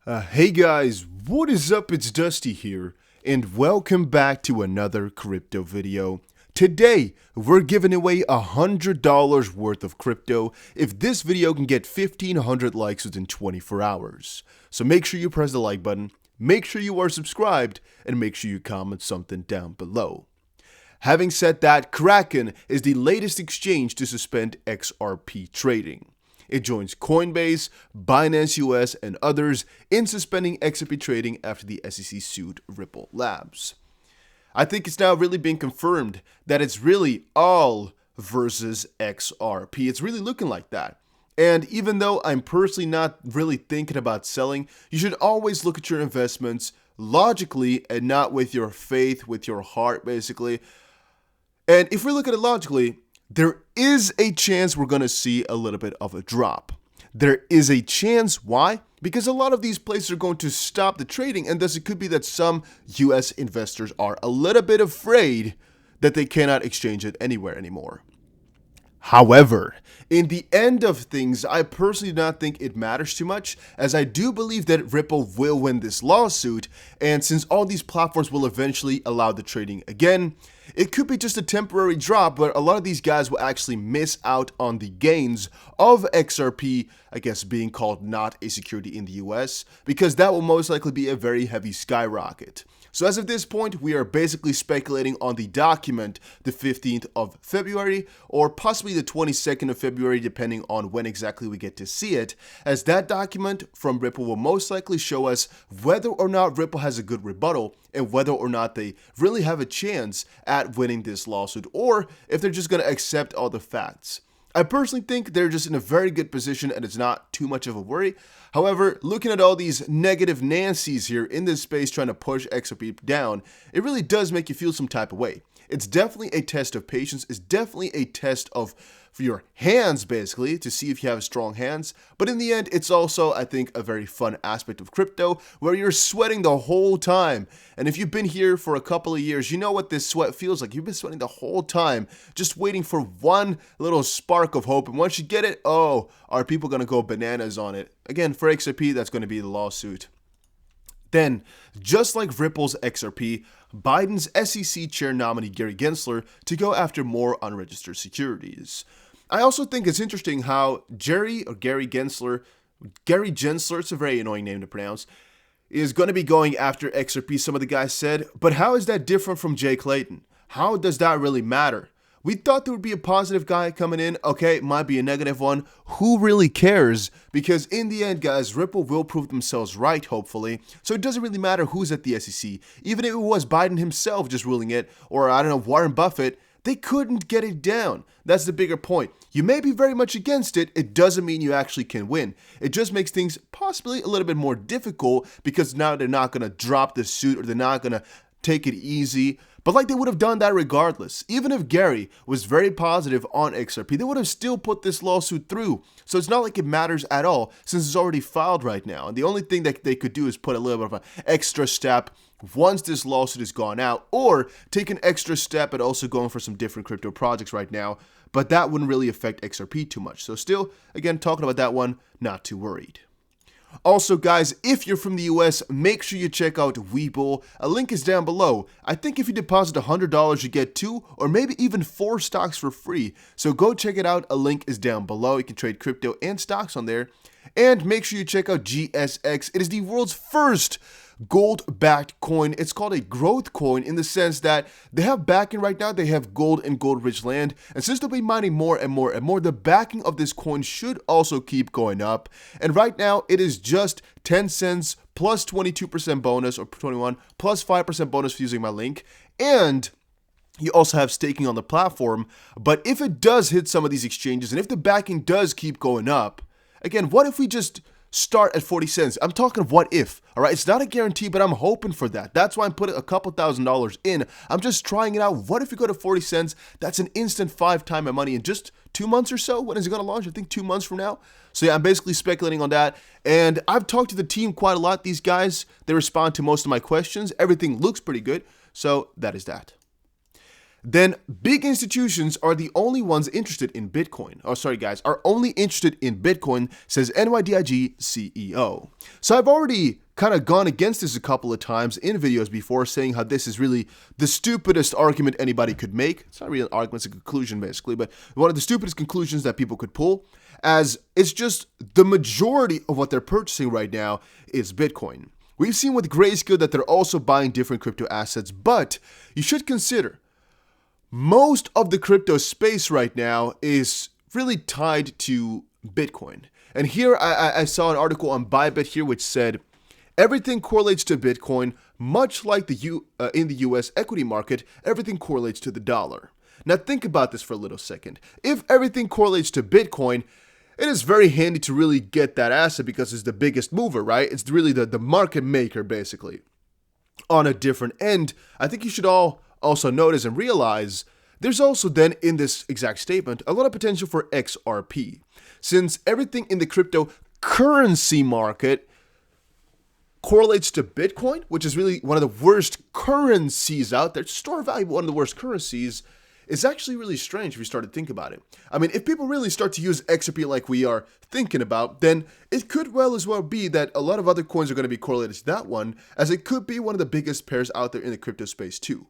Hey guys, what is up? It's Dusty here, and welcome back to another crypto video. Today, we're giving away $100 worth of crypto if this video can get 1,500 likes within 24 hours. So make sure you press the like button, make sure you are subscribed, and make sure you comment something down below. Having said that, Kraken is the latest exchange to suspend XRP trading. It joins Coinbase, Binance US, and others in suspending XRP trading after the SEC sued Ripple Labs. I think it's now really been confirmed that it's really all versus XRP. It's really looking like that. And even though I'm personally not really thinking about selling, you should always look at your investments logically and not with your faith, with your heart, basically. And if we look at it logically, there is a chance we're going to see a little bit of a drop. There is a chance. Why? Because a lot of these places are going to stop the trading, and thus it could be that some US investors are a little bit afraid that they cannot exchange it anywhere anymore. However, in the end of things, I personally do not think it matters too much, as I do believe that Ripple will win this lawsuit, and since all these platforms will eventually allow the trading again, it could be just a temporary drop, but a lot of these guys will actually miss out on the gains of XRP, I guess being called not a security in the US, because that will most likely be a very heavy skyrocket. So as of this point, we are basically speculating on the document the 15th of February or possibly the 22nd of February, depending on when exactly we get to see it, as that document from Ripple will most likely show us whether or not Ripple has a good rebuttal and whether or not they really have a chance at winning this lawsuit, or if they're just going to accept all the facts. I personally think they're just in a very good position and it's not too much of a worry. However, looking at all these negative Nancys here in this space trying to push XRP down, it really does make you feel some type of way. It's definitely a test of patience. It's definitely a test of for your hands, basically, to see if you have strong hands. But in the end, it's also, I think, a very fun aspect of crypto where you're sweating the whole time. And if you've been here for a couple of years, you know what this sweat feels like. You've been sweating the whole time, just waiting for one little spark of hope. And once you get it, oh, are people going to go bananas on it? Again, for XRP, that's going to be the lawsuit. Then, just like Ripple's XRP, Biden's SEC chair nominee Gary Gensler to go after more unregistered securities. I also think it's interesting how Gary Gensler, it's a very annoying name to pronounce, is going to be going after XRP, some of the guys said, but how is that different from Jay Clayton? How does that really matter? We thought there would be a positive guy coming in. Okay, it might be a negative one. Who really cares? Because in the end, guys, Ripple will prove themselves right, hopefully. So it doesn't really matter who's at the SEC. Even if it was Biden himself just ruling it, or I don't know, Warren Buffett, they couldn't get it down. That's the bigger point. You may be very much against it. It doesn't mean you actually can win. It just makes things possibly a little bit more difficult because now they're not going to drop the suit or they're not going to take it easy. But like they would have done that regardless. Even if Gary was very positive on XRP, they would have still put this lawsuit through. So it's not like it matters at all since it's already filed right now. And the only thing that they could do is put a little bit of an extra step once this lawsuit has gone out, or take an extra step at also going for some different crypto projects right now. But that wouldn't really affect XRP too much. So still, again, talking about that one, not too worried. Also, guys, if you're from the US, make sure you check out Webull. A link is down below. I think if you deposit $100, you get 2 or maybe even 4 stocks for free. So go check it out. A link is down below. You can trade crypto and stocks on there. And make sure you check out GSX. It is the world's first gold-backed coin. It's called a growth coin in the sense that they have backing right now. They have gold and gold-rich land. And since they'll be mining more and more and more, the backing of this coin should also keep going up. And right now, it is just 10 cents plus 22% bonus, or 21 plus 5% bonus for using my link. And you also have staking on the platform. But if it does hit some of these exchanges, and if the backing does keep going up, again, what if we just start at 40 cents? I'm talking what if, all right? It's not a guarantee, but I'm hoping for that. That's why I'm putting a couple $1,000s in. I'm just trying it out. What if we go to 40 cents? That's an instant 5 times my money in just 2 months or so. When is it going to launch? I think 2 months from now. So yeah, I'm basically speculating on that. And I've talked to the team quite a lot. These guys, they respond to most of my questions. Everything looks pretty good. So that is that. then big institutions are the only ones interested in Bitcoin. Oh, sorry guys, are only interested in Bitcoin, says NYDIG CEO. So I've already kind of gone against this a couple of times in videos before, saying how this is really the stupidest argument anybody could make. It's not really an argument, it's a conclusion basically, but one of the stupidest conclusions that people could pull, as it's just the majority of what they're purchasing right now is Bitcoin. We've seen with Grayscale that they're also buying different crypto assets, but you should consider most of the crypto space right now is really tied to Bitcoin. And here I saw an article on Bybit here which said, everything correlates to Bitcoin, much like in the US equity market, everything correlates to the dollar. Now think about this for a little second. If everything correlates to Bitcoin, it is very handy to really get that asset because it's the biggest mover, right? It's really the market maker basically. On a different end, I think you should all also notice and realize there's also then in this exact statement a lot of potential for XRP, since everything in the cryptocurrency market correlates to Bitcoin, which is really one of the worst currencies out there. Store value, one of the worst currencies, is actually really strange if you start to think about it. I mean, if people really start to use XRP like we are thinking about, then it could well as well be that a lot of other coins are going to be correlated to that one, as it could be one of the biggest pairs out there in the crypto space too.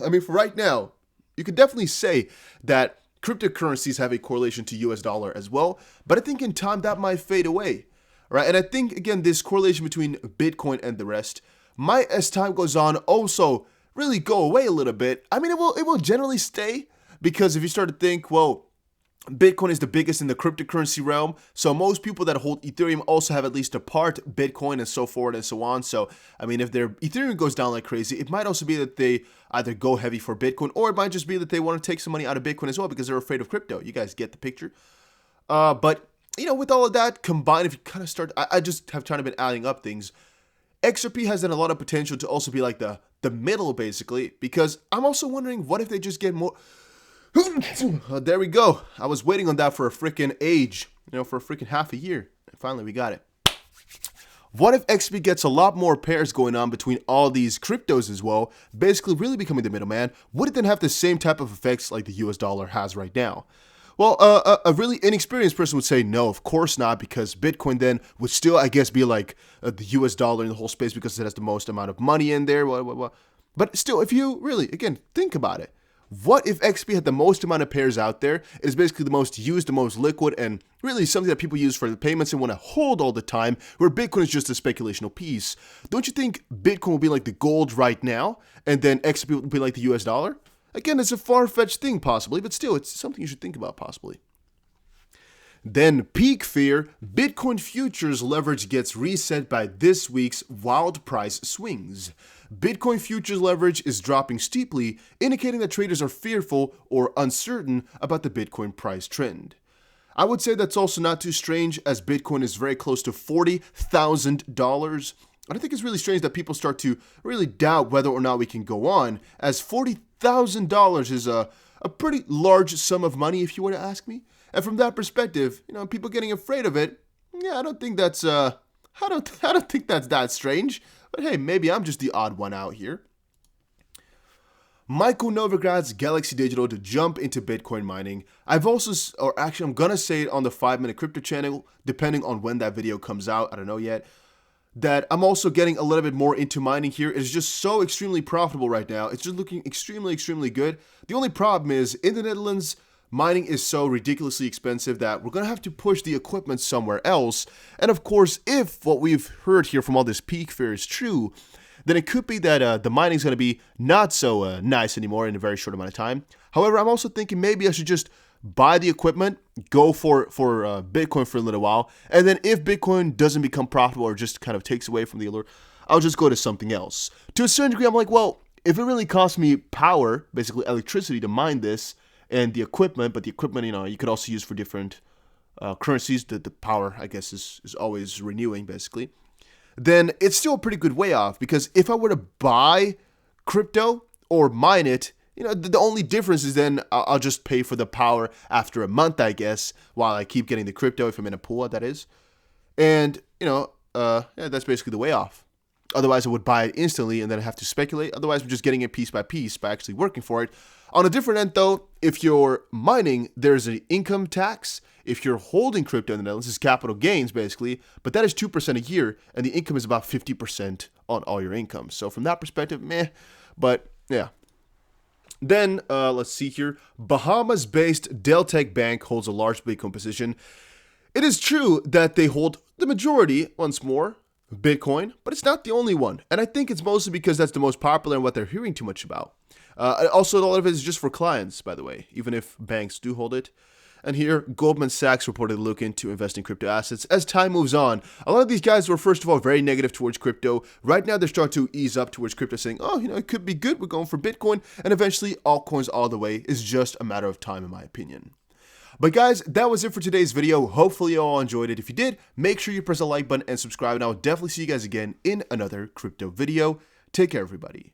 I mean, for right now, you could definitely say that cryptocurrencies have a correlation to US dollar as well, but I think in time that might fade away, right? And I think, again, this correlation between Bitcoin and the rest might, as time goes on, also really go away a little bit. I mean, it will generally stay, because if you start to think, well, Bitcoin is the biggest in the cryptocurrency realm, so most people that hold Ethereum also have at least a part Bitcoin and so forth and so on. So, I mean, if their Ethereum goes down like crazy, it might also be that they either go heavy for Bitcoin, or it might just be that they want to take some money out of Bitcoin as well because they're afraid of crypto. You guys get the picture? But, you know, with all of that combined, if you kind of start, I just have kind of been adding up things. XRP has then a lot of potential to also be like the middle, basically, because I'm also wondering, what if they just get more... there we go. I was waiting on that for a freaking age, for a freaking half a year. And finally, we got it. What if XP gets a lot more pairs going on between all these cryptos as well, basically really becoming the middleman? Would it then have the same type of effects like the US dollar has right now? Well, a really inexperienced person would say no, of course not, because Bitcoin then would still, I guess, be like the US dollar in the whole space because it has the most amount of money in there. But still, if you really, again, think about it. What if XP had the most amount of pairs out there, is basically the most used, the most liquid, and really something that people use for the payments and want to hold all the time, where Bitcoin is just a speculational piece? Don't you think Bitcoin will be like the gold right now, and then XP will be like the US dollar? Again, it's a far-fetched thing possibly, but still, it's something you should think about possibly. Then peak fear, Bitcoin futures leverage gets reset by this week's wild price swings. Bitcoin futures leverage is dropping steeply, indicating that traders are fearful or uncertain about the Bitcoin price trend. I would say that's also not too strange, as Bitcoin is very close to $40,000. And I think it's really strange that people start to really doubt whether or not we can go on, as $40,000 is a pretty large sum of money, if you were to ask me. And from that perspective, people getting afraid of it, yeah, I don't think that's I don't think that's that strange. But hey, maybe I'm just the odd one out here. Michael Novograd's Galaxy Digital to jump into Bitcoin mining. I'm gonna say it on the 5-minute crypto channel, depending on when that video comes out. I don't know yet. That I'm also getting a little bit more into mining here. It's just so extremely profitable right now. It's just looking extremely, extremely good. The only problem is, in the Netherlands, mining is so ridiculously expensive that we're going to have to push the equipment somewhere else. And of course, if what we've heard here from all this peak fear is true, then it could be that the mining is going to be not so nice anymore in a very short amount of time. However, I'm also thinking maybe I should just buy the equipment, go for Bitcoin for a little while, and then if Bitcoin doesn't become profitable or just kind of takes away from the allure, I'll just go to something else. To a certain degree, I'm like, well, if it really costs me power, basically electricity, to mine this, and the equipment, but the equipment, you could also use for different currencies. The power, I guess, is always renewing, basically. Then it's still a pretty good way off, because if I were to buy crypto or mine it, the only difference is then I'll just pay for the power after a month, I guess, while I keep getting the crypto, if I'm in a pool, that is. And, yeah, that's basically the way off. Otherwise, I would buy it instantly and then I have to speculate. Otherwise, I'm just getting it piece by piece by actually working for it. On a different end, though, if you're mining, there's an income tax. If you're holding crypto in the Netherlands, it's capital gains, basically. But that is 2% a year, and the income is about 50% on all your income. So from that perspective, meh. But, yeah. Then, let's see here. Bahamas-based Deltec Bank holds a large Bitcoin position. It is true that they hold the majority, once more, Bitcoin, but it's not the only one. And I think it's mostly because that's the most popular and what they're hearing too much about. Also, a lot of it is just for clients, by the way, even if banks do hold it. And here, Goldman Sachs reported to look into investing crypto assets. As time moves on, a lot of these guys were, first of all, very negative towards crypto. Right now, they're starting to ease up towards crypto, saying, oh, it could be good. We're going for Bitcoin. And eventually, altcoins all the way. Is just a matter of time, in my opinion. But guys, that was it for today's video. Hopefully you all enjoyed it. If you did, make sure you press the like button and subscribe. And I will definitely see you guys again in another crypto video. Take care, everybody.